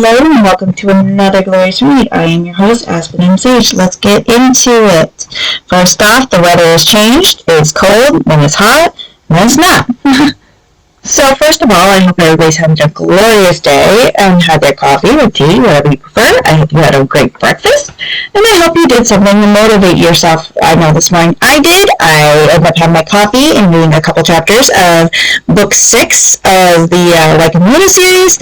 hello, and welcome to another glorious read. I am your host, Aspen M. Sage. Let's get into it. First off, the weather has changed. It's cold, then it's hot, and then it's not. So first of all, I hope everybody's having a glorious day and had their coffee or tea, whatever you prefer. I hope you had a great breakfast, and I hope you did something to motivate yourself. I know this morning I did. I ended up having my coffee and reading a couple chapters of book 6 of the Lycan Luna series.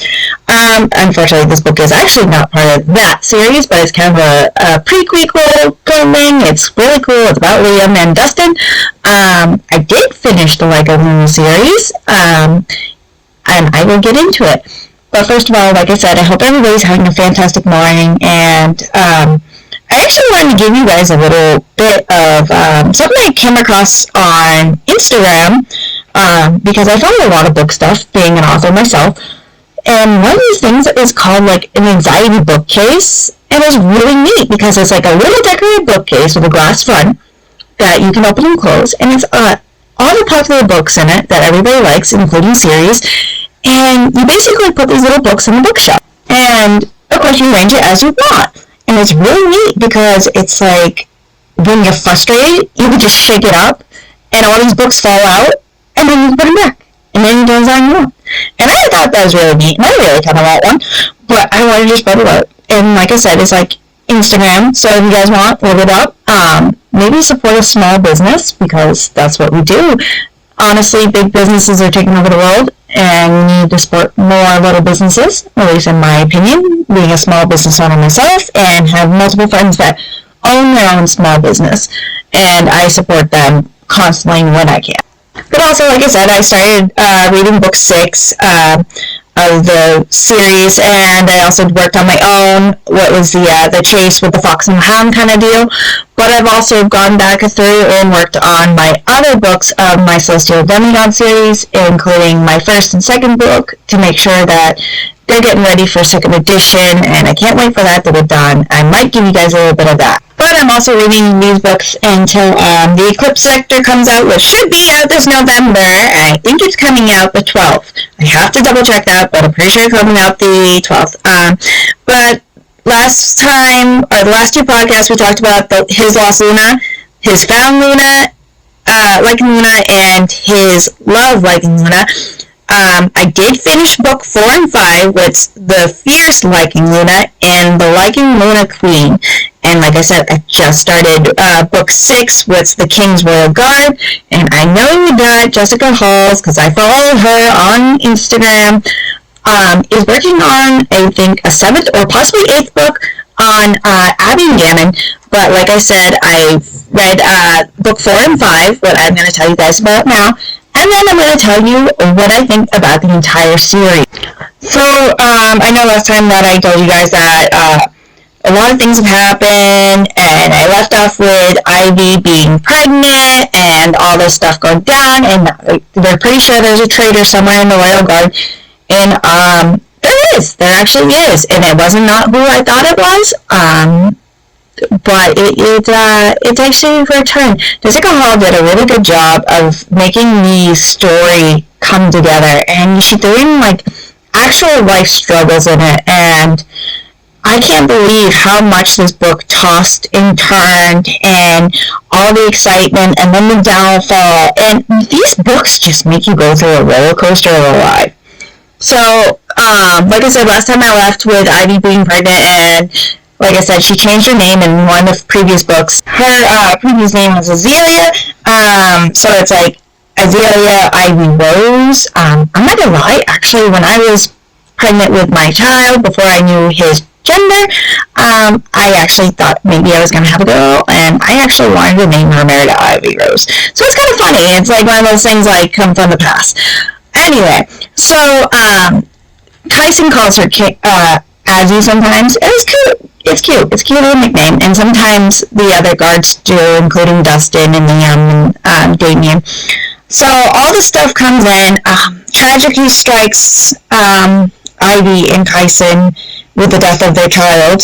Unfortunately, this book is actually not part of that series, but it's kind of a prequel kind of thing. It's really cool. It's about Liam and Dustin. I did finish the Lycan Luna series, and I will get into it. But first of all, like I said, I hope everybody's having a fantastic morning, and I actually wanted to give you guys a little bit of something I came across on Instagram, because I follow a lot of book stuff, being an author myself, and one of these things is called like an anxiety bookcase, and it's really neat because it's like a little decorated bookcase with a glass front that you can open and close, and it's all the popular books in it that everybody likes, including series, and you basically put these little books in the bookshelf, and of course you arrange it as you want, and it's really neat because it's like when you're frustrated, you can just shake it up, and all these books fall out, and then you put them back, and then you do design more. And I thought that was really neat, and I really kind of want one, but I wanted to spread it out, and like I said, it's like Instagram, so if you guys want, look it up. Maybe support a small business, because that's what we do. Honestly, big businesses are taking over the world, and we need to support more little businesses, at least in my opinion, being a small business owner myself, and have multiple friends that own their own small business, and I support them constantly when I can. But also, like I said, I started reading book 6 of the series, and I also worked on my own, what was the chase with the fox and the hound kind of deal. But I've also gone back through and worked on my other books of my Celestial Demigod series, including my first and second book, to make sure that they're getting ready for second edition, and I can't wait for that to be done. I might give you guys a little bit of that. But I'm also reading these books until the Eclipse Sector comes out, which should be out this November, and I think it's coming out the 12th. I have to double check that, but I'm pretty sure it's coming out the 12th. But last time, or the last two podcasts, we talked about his Lost Luna, his Found Luna, Lycan Luna, and his Love Lycan Luna. I did finish book 4 and 5, with the Fierce Lycan Luna and the Lycan Luna Queen. And like I said, I just started book 6, with the King's Royal Guard, and I know that Jessica Halls, because I follow her on Instagram, is working on, I think, a 7th or possibly 8th book on Abby and Gammon. But like I said, I read book 4 and 5, what I'm going to tell you guys about now, and then I'm going to tell you what I think about the entire series. So, I know last time that I told you guys that a lot of things have happened, and I left off with Ivy being pregnant, and all this stuff going down, and they're pretty sure there's a traitor somewhere in the Royal Guard, and there actually is, and it wasn't not who I thought it was, but it's actually returned. Jessica Hall did a really good job of making the story come together, and she threw in like actual life struggles in it, and I can't believe how much this book tossed and turned, and all the excitement, and then the downfall, and these books just make you go through a roller coaster of a ride. So, like I said, last time I left with Ivy being pregnant, and like I said, she changed her name in one of the previous books. Her previous name was Azalea, so it's like Azalea Ivy Rose. I'm not gonna lie, actually, when I was pregnant with my child, before I knew his gender, I actually thought maybe I was going to have a girl, and I actually wanted to name her Merida Ivy Rose. So it's kind of funny. It's like one of those things like come from the past. Anyway, so Tyson calls her Azzy sometimes. It's cute. It's cute. It's a cute little nickname. And sometimes the other guards do, including Dustin and Liam and Damien. So all this stuff comes in. Tragedy strikes Ivy and Tyson with the death of their child.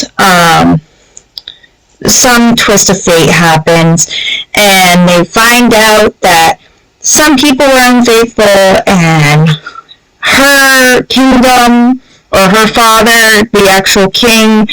Some twist of fate happens, and they find out that some people were unfaithful, and her kingdom or her father, the actual king,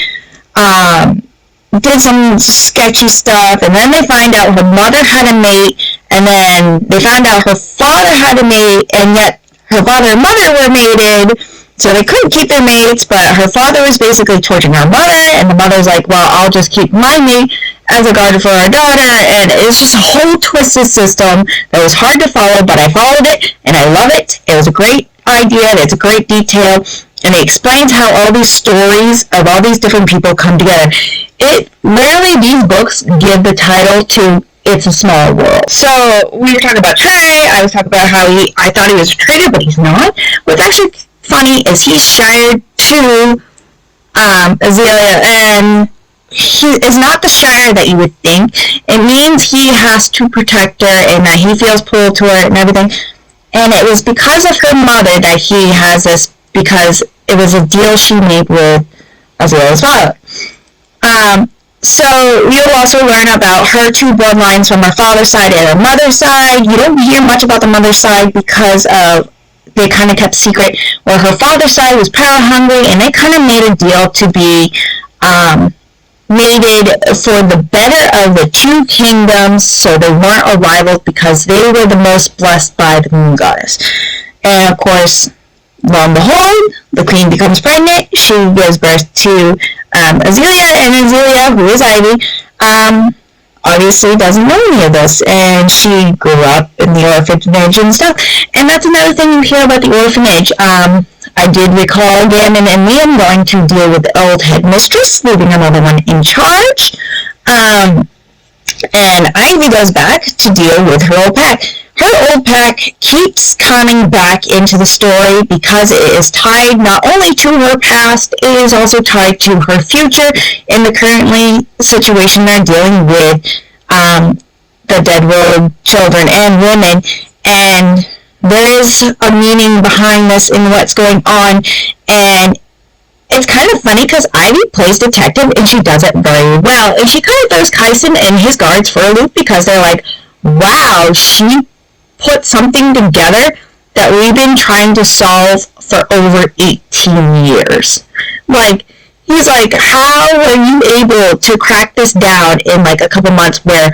did some sketchy stuff, and then they find out her mother had a mate, and then they found out her father had a mate, and yet her father and mother were mated, so they couldn't keep their mates, but her father was basically torturing her mother, and the mother's like, well, I'll just keep my mate as a guard for our daughter, and it's just a whole twisted system that was hard to follow, but I followed it, and I love it. It was a great idea, it's a great detail, and it explains how all these stories of all these different people come together. It rarely, these books give the title to It's a Small World. So we were talking about Trey. I was talking about how I thought he was a traitor, but he's not. What's actually funny is he's shired to Azalea, and he is not the Shire that you would think. It means he has to protect her and that he feels pulled to her and everything. And it was because of her mother that he has this, because it was a deal she made with Azalea's father. So you'll also learn about her two bloodlines from her father's side and her mother's side. You don't hear much about the mother's side because of they kind of kept secret. Where her father's side was power hungry, and they kind of made a deal to be mated for the better of the two kingdoms, so they weren't a rival because they were the most blessed by the moon goddess. And of course, lo and behold, the queen becomes pregnant. She gives birth to Azalea, and Azalea, who is Ivy, obviously doesn't know any of this, and she grew up in the orphanage and stuff. And that's another thing you hear about the orphanage. I did recall Gammon and Liam going to deal with the old headmistress, leaving another one in charge. And Ivy goes back to deal with her old pack. Her old pack keeps coming back into the story because it is tied not only to her past, it is also tied to her future in the currently situation they're dealing with the Deadwood children and women. And there is a meaning behind this in what's going on, and it's kind of funny because Ivy plays detective and she does it very well, and she kind of throws Kyson and his guards for a loop because they're like, wow, she put something together that we've been trying to solve for over 18 years. Like, he's like, how were you able to crack this down in like a couple months where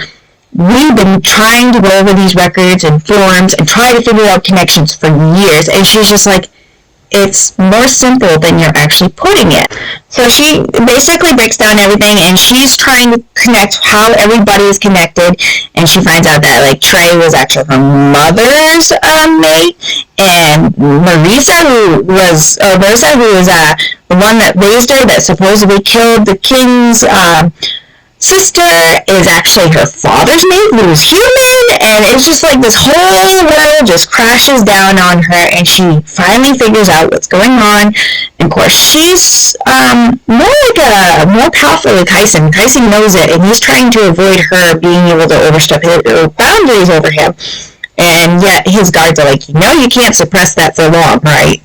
we've been trying to go over these records and forms and try to figure out connections for years? And she's just like, it's more simple than you're actually putting it. So she basically breaks down everything, and she's trying to connect how everybody is connected, and she finds out that like Trey was actually her mother's mate, and Marissa, who was the one that raised her, that supposedly killed the king's sister, is actually her father's mate, who's human. And it's just like this whole world just crashes down on her, and she finally figures out what's going on. And of course, she's more powerful than Kyson. Kyson knows it, and he's trying to avoid her being able to overstep her boundaries over him. And yet his guards are like, you can't suppress that for long, right?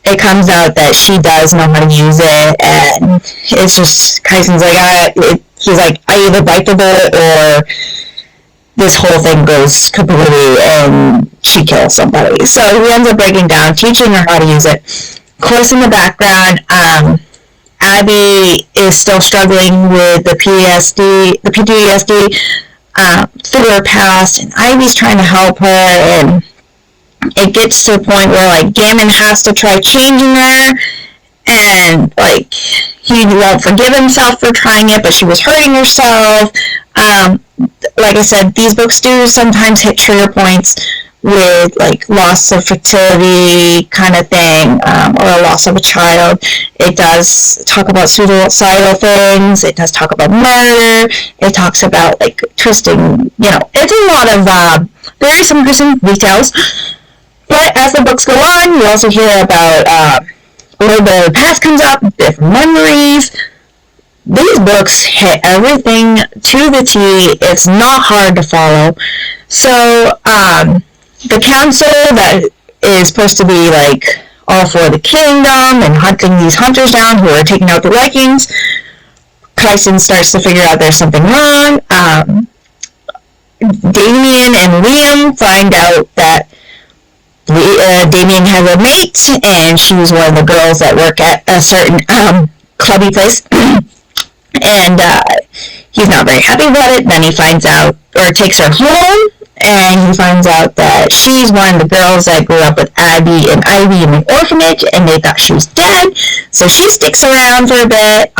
It comes out that she does know how to use it, and it's just, Kyson's like, he's like, I either bite the bullet or this whole thing goes completely and she kills somebody. So he ends up breaking down, teaching her how to use it. Of course, in the background, Abby is still struggling with the PTSD through her past, and Ivy's trying to help her, and it gets to the point where like Gammon has to try changing her, and like he won't forgive himself for trying it, but she was hurting herself. Like I said, these books do sometimes hit trigger points with like loss of fertility kind of thing, or a loss of a child. It does talk about suicidal things. It does talk about murder. It talks about like twisting, it's a lot of very some gruesome details. But as the books go on, you also hear about a little bit of the past comes up, different memories. These books hit everything to the T. It's not hard to follow. So, the council that is supposed to be like all for the kingdom and hunting these hunters down who are taking out the Lycans, Kyson starts to figure out there's something wrong. Damien and Liam find out that Damien has a mate, and she's one of the girls that work at a certain clubby place. And he's not very happy about it. Then he finds out, or takes her home, and he finds out that she's one of the girls that grew up with Abby and Ivy in the orphanage, and they thought she was dead. So she sticks around for a bit.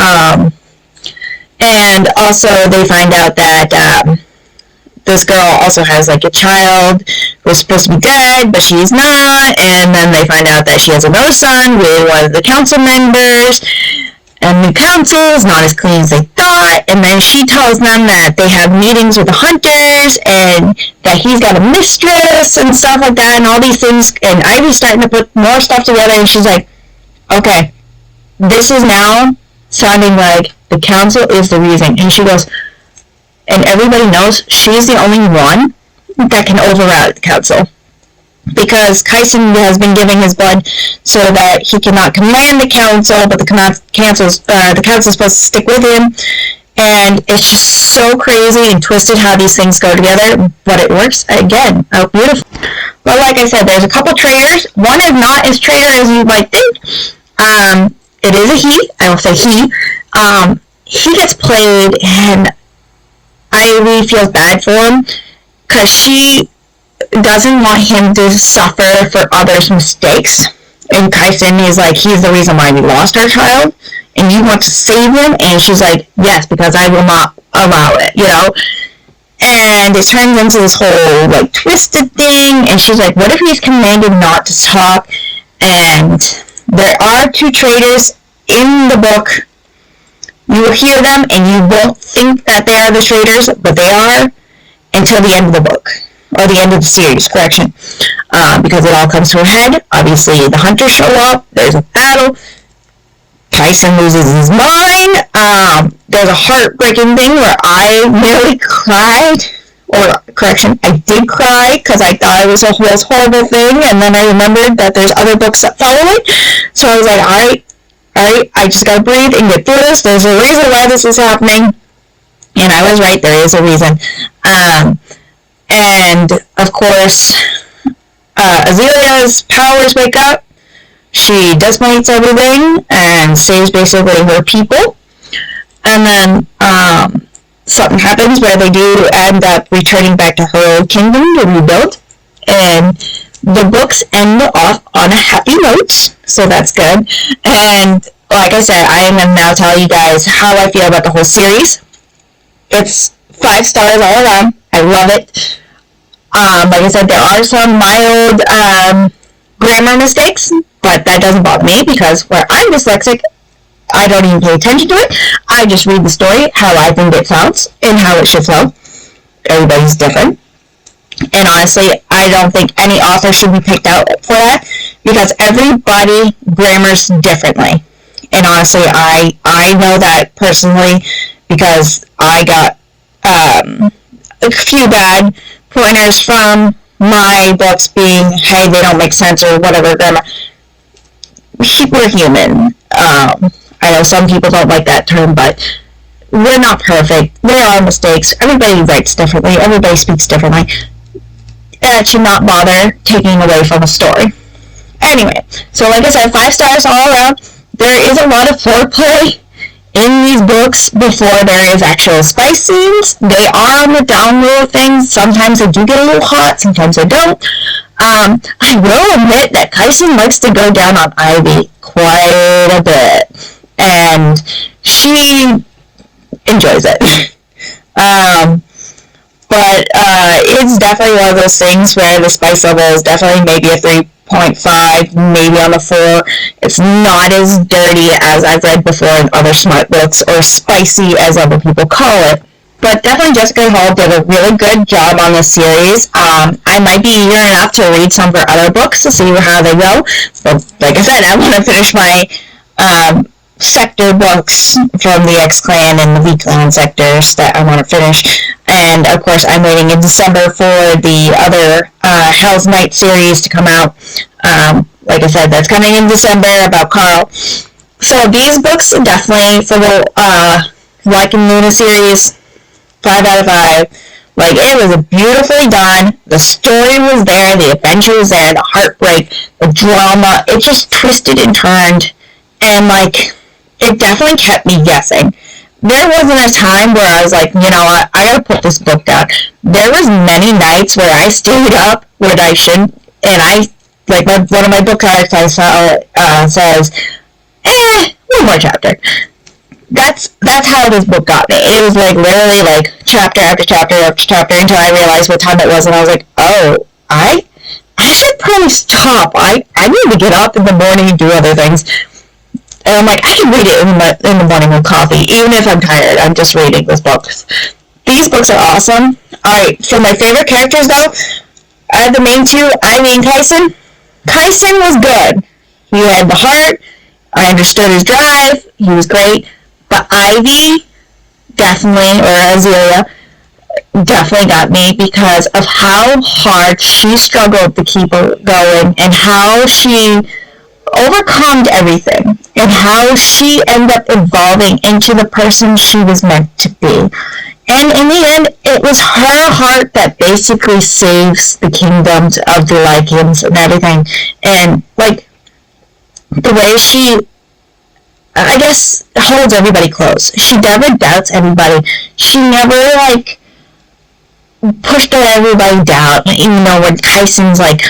And also they find out that this girl also has like a child who's supposed to be dead, but she's not. And then they find out that she has another son with one of the council members. And the council is not as clean as they thought. And then she tells them that they have meetings with the hunters and that he's got a mistress and stuff like that and all these things. And Ivy's starting to put more stuff together, and she's like, okay, this is now sounding like the council is the reason. And she goes, and everybody knows she's the only one that can override the council. Because Kyson has been giving his blood so that he cannot command the council, but the council's supposed to stick with him. And it's just so crazy and twisted how these things go together, but it works again. Oh, beautiful. But like I said, there's a couple traitors. One is not as traitor as you might think. It is a he. I will say he. He gets played, and Ivy feels bad for him because she doesn't want him to suffer for others' mistakes. And Kyson is like, he's the reason why we lost our child, and you want to save him? And she's like, yes, because I will not allow it, you know? And it turns into this whole, like, twisted thing, and she's like, what if he's commanded not to talk? And there are two traitors in the book. You will hear them, and you won't think that they are the traitors, but they are until the end of the book. Or the end of the series, correction. Because it all comes to a head. Obviously, the hunters show up. There's a battle. Kyson loses his mind. There's a heartbreaking thing where I nearly cried. Or, correction, I did cry because I thought it was a most horrible thing. And then I remembered that there's other books that follow it. So I was like, alright, I just gotta breathe and get through this. There's a reason why this is happening. And I was right, there is a reason. And, of course, Azalea's powers wake up. She decimates everything and saves basically her people. And then something happens where they do end up returning back to her old kingdom to rebuild. And the books end off on a happy note, so that's good. And, like I said, I am going to now tell you guys how I feel about the whole series. It's 5 stars all around. I love it. Like I said, there are some mild grammar mistakes, but that doesn't bother me because where I'm dyslexic, I don't even pay attention to it. I just read the story how I think it sounds and how it should flow. Everybody's different. And honestly, I don't think any author should be picked out for that because everybody grammars differently. And honestly, I know that personally because I got a few bad pointers from my books being, hey, they don't make sense or whatever grammar. We're human. I know some people don't like that term, but we're not perfect. There are mistakes. Everybody writes differently. Everybody speaks differently. And that should not bother taking away from a story. Anyway, so like I said, 5 stars all around. There is a lot of foreplay in these books before there is actual spice scenes. They are on the down low of things. Sometimes they do get a little hot, sometimes they don't. I will admit that Kyson likes to go down on Ivy quite a bit, and she enjoys it. But it's definitely one of those things where the spice level is definitely maybe a 3.5, maybe on the 4. It's not as dirty as I've read before in other smart books, or spicy as other people call it. But definitely Jessica Hall did a really good job on this series. I might be eager enough to read some of her other books to see how they go. So, like I said, I want to finish my sector books from the X-Clan and the V-Clan sectors that I want to finish. And, of course, I'm waiting in December for the other Hell's Night series to come out. Like I said, that's coming in December about Carl. So these books are definitely for the Lycan Luna series, 5 out of 5. Like, it was beautifully done. The story was there. The adventure was there. The heartbreak, the drama. It just twisted and turned. And, like, it definitely kept me guessing. There wasn't a time where I was like, you know what, I gotta put this book down. There was many nights where I stayed up when I shouldn't, and I, like, one of my book cards says, one more chapter. That's how this book got me. It was like literally like chapter after chapter after chapter until I realized what time it was, and I was like, oh, I should probably stop. I need to get up in the morning and do other things. And I'm like, I can read it in the morning with coffee, even if I'm tired. I'm just reading these books. These books are awesome. Alright, for my favorite characters though, I have the main two, Ivy and Kyson. Kyson was good. He had the heart. I understood his drive. He was great. But Ivy, definitely, or Azealia, definitely got me because of how hard she struggled to keep going and how she overcome everything and how she ended up evolving into the person she was meant to be. And in the end, it was her heart that basically saves the kingdoms of the Lycans and everything. And, like, the way she, I guess, holds everybody close. She never doubts anybody. She never, like, pushed everybody down, even though when Kyson's, like,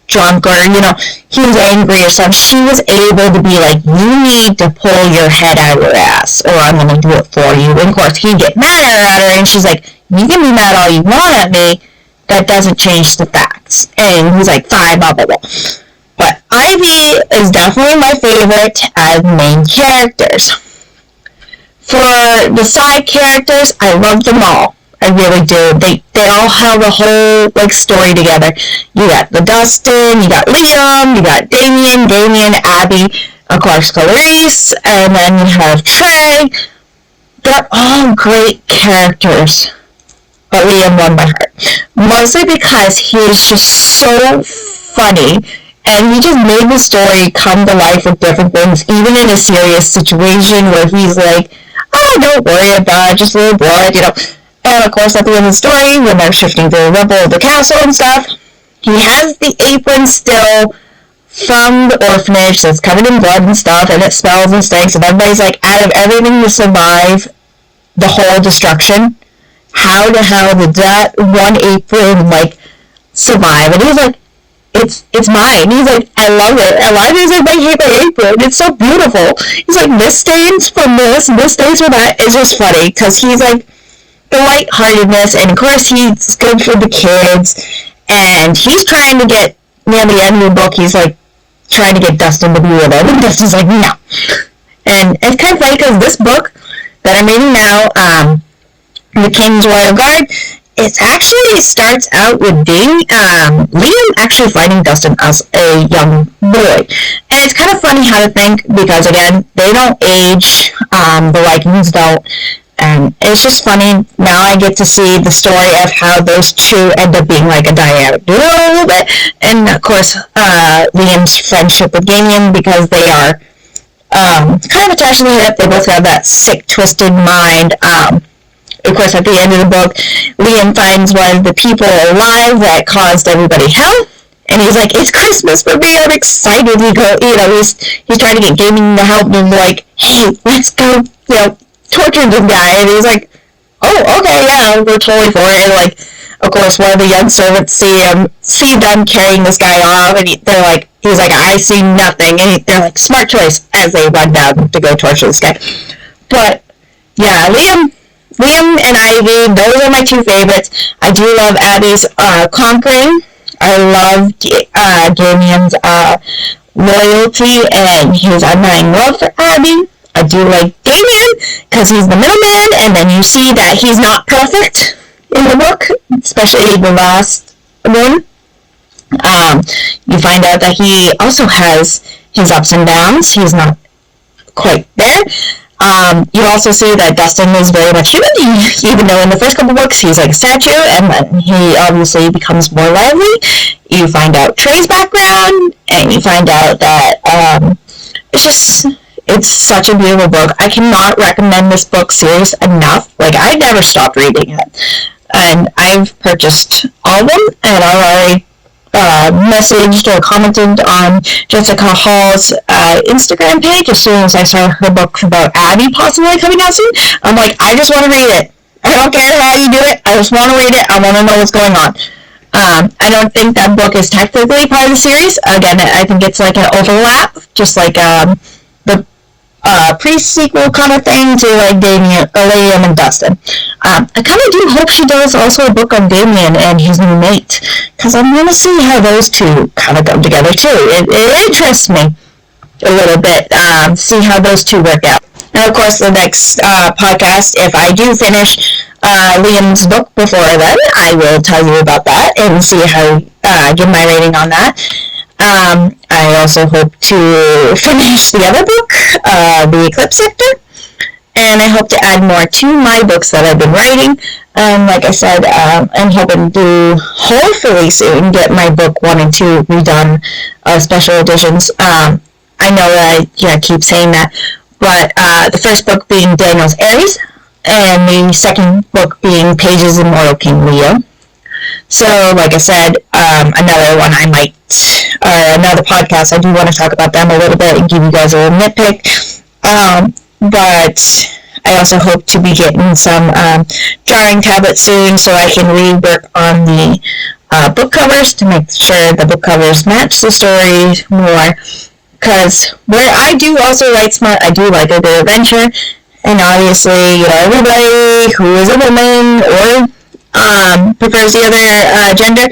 drunk or, you know, he was angry or something, she was able to be like, you need to pull your head out of your ass or I'm going to do it for you. And of course, he'd get mad at her and she's like, you can be mad all you want at me, that doesn't change the facts. And he's like, fine, blah, blah, blah. But Ivy is definitely my favorite as main characters. For the side characters, I love them all. I really do. They all have a whole, like, story together. You got the Dustin, you got Liam, you got Damien, Abby, of course, Clarice, and then you have Trey. They're all great characters. But Liam won my heart. Mostly because he is just so funny. And he just made the story come to life with different things, even in a serious situation where he's like, oh, don't worry about it, just a little blood, you know. And of course, at the end of the story, when they're shifting to the rubble of the castle and stuff, he has the apron still from the orphanage that's covered in blood and stuff, and it smells and stinks, and everybody's like, out of everything to survive the whole destruction, how the hell did that one apron, like, survive? And he's like, it's mine. He's like, I love it. I love it. He's like, I hate my apron. It's so beautiful. He's like, this stains from this, and this stains from that. It's just funny, because he's like, the lightheartedness, and of course he's good for the kids, and he's trying to get, near the end of the book, he's like, trying to get Dustin to be with him, and Dustin's like, no. And it's kind of funny, because this book that I'm reading now, The King's Royal Guard, it starts out with Liam actually fighting Dustin as a young boy. And it's kind of funny how to think, because again, they don't age, the Lycans don't. And it's just funny, now I get to see the story of how those two end up being like a dynamic duo a little bit. And of course, Liam's friendship with Damien, because they are kind of attached to the hip. They both have that sick, twisted mind. Of course, at the end of the book, Liam finds one of the people alive that caused everybody hell. And he's like, it's Christmas for me, I'm excited. He's trying to get Damien to help him, like, hey, let's go, torture this guy. And he's like, oh, okay, yeah, we're totally for it. And, like, of course, one of the young servants see them carrying this guy off, and he's like, I see nothing. And they're like, smart choice, as they run down to go torture this guy. But, yeah, Liam and Ivy, those are my two favorites. I do love Abby's conquering. I love Damien's loyalty and his undying love for Abby. I do like Damien, because he's the middleman, and then you see that he's not perfect in the book, especially in the last one. You find out that he also has his ups and downs. He's not quite there. You also see that Dustin is very much human, even though in the first couple books he's like a statue, and then he obviously becomes more lively. You find out Trey's background, and you find out that it's such a beautiful book. I cannot recommend this book series enough. Like, I never stopped reading it. and I've purchased all of them, and I've already messaged or commented on Jessica Hall's Instagram page as soon as I saw her book about Abby possibly coming out soon. I'm like, I just want to read it. I don't care how you do it. I just want to read it. I want to know what's going on. I don't think that book is technically part of the series. Again, I think it's like an overlap, just like the pre-sequel kind of thing to like Liam and Dustin. I kind of do hope she does also a book on Damien and his new mate, because I'm going to see how those two kind of come together too. It interests me a little bit, see how those two work out. And of course, the next podcast, if I do finish Liam's book before then, I will tell you about that and see how give my rating on that. I also hope to finish the other book, The Eclipse Sector, and I hope to add more to my books that I've been writing. Like I said, I'm hoping to hopefully soon get my book 1 and 2 redone, special editions. I know that I keep saying that, but the first book being Daniel's Aries, and the second book being Page's Immortal King Leo. So, like I said, another one I might, or another podcast, I do want to talk about them a little bit and give you guys a little nitpick. But I also hope to be getting some drawing tablets soon so I can rework on the book covers to make sure the book covers match the story more. Because where I do also write smart, I do like a good adventure. And obviously, everybody who is a woman or prefers the other gender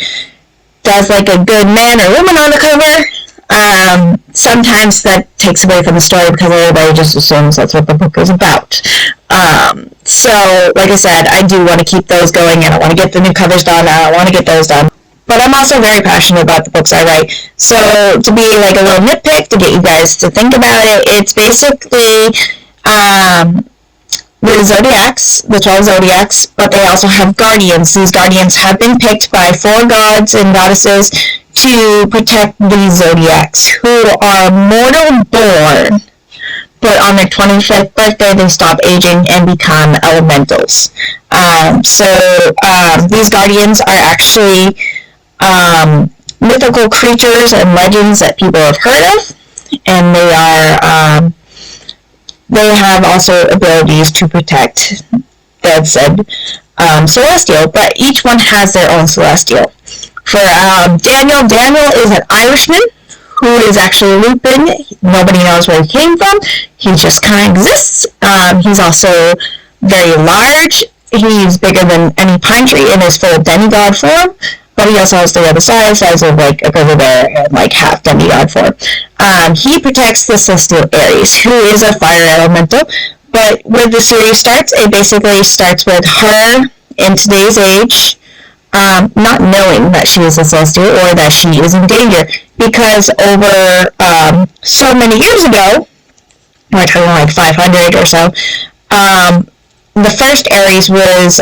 does like a good man or woman on the cover. Sometimes that takes away from the story because everybody just assumes that's what the book is about. So, like I said, I do want to keep those going, and I want to get the new covers done, and I want to get those done. But I'm also very passionate about the books I write. So, to be like a little nitpick, to get you guys to think about it, it's basically the Zodiacs, the 12 Zodiacs, but they also have guardians. These guardians have been picked by 4 gods and goddesses to protect these Zodiacs, who are mortal born, but on their 25th birthday they stop aging and become elementals. These guardians are actually mythical creatures and legends that people have heard of, and they have also abilities to protect that said celestial, but each one has their own celestial. For Daniel is an Irishman who is actually Lupin. Nobody knows where he came from. He just kind of exists. He's also very large. He's bigger than any pine tree and is full demigod form. But he also has the other size of like a grizzly bear and like half demigod form. He protects the celestial Aries, who is a fire elemental. But when the series starts, it basically starts with her in today's age, not knowing that she is a celestial or that she is in danger, because over so many years ago, we're talking like 500 or so, the first Aries was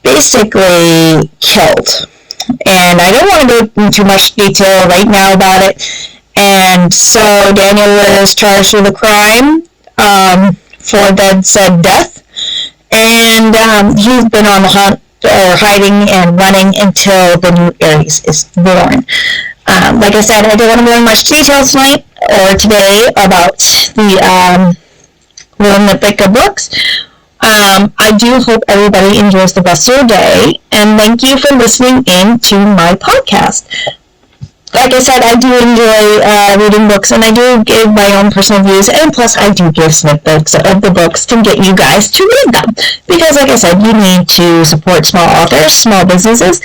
basically killed. And I don't want to go into too much detail right now about it. And so Daniel was charged with a crime for said death. And he's been on the hunt or hiding and running until the new Aries is born. Like I said, I don't want to go into much detail tonight or today about the little nitpick of books. I do hope everybody enjoys the rest of your day, and thank you for listening in to my podcast. Like I said, I do enjoy reading books, and I do give my own personal views, and plus I do give snippets of the books to get you guys to read them. Because like I said, you need to support small authors, small businesses,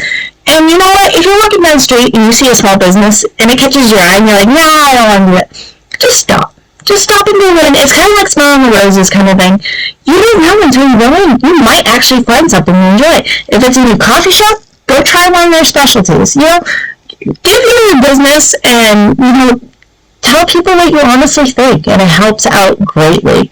and you know what? If you're walking down the street and you see a small business, and it catches your eye, and you're like, no, I don't want to do it, just stop. Just stop and do it. It's kind of like smelling the roses kind of thing. You don't know until you go in. You might actually find something you enjoy. If it's a new coffee shop, go try one of their specialties. Give your business and, tell people what you honestly think, and it helps out greatly.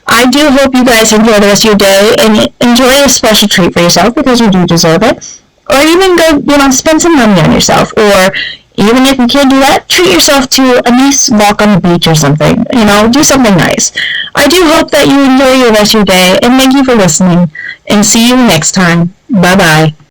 I do hope you guys enjoy the rest of your day and enjoy a special treat for yourself, because you do deserve it. Or even go, spend some money on yourself, or even if you can't do that, treat yourself to a nice walk on the beach or something. Do something nice. I do hope that you enjoy the rest of your day, and thank you for listening, and see you next time. Bye-bye.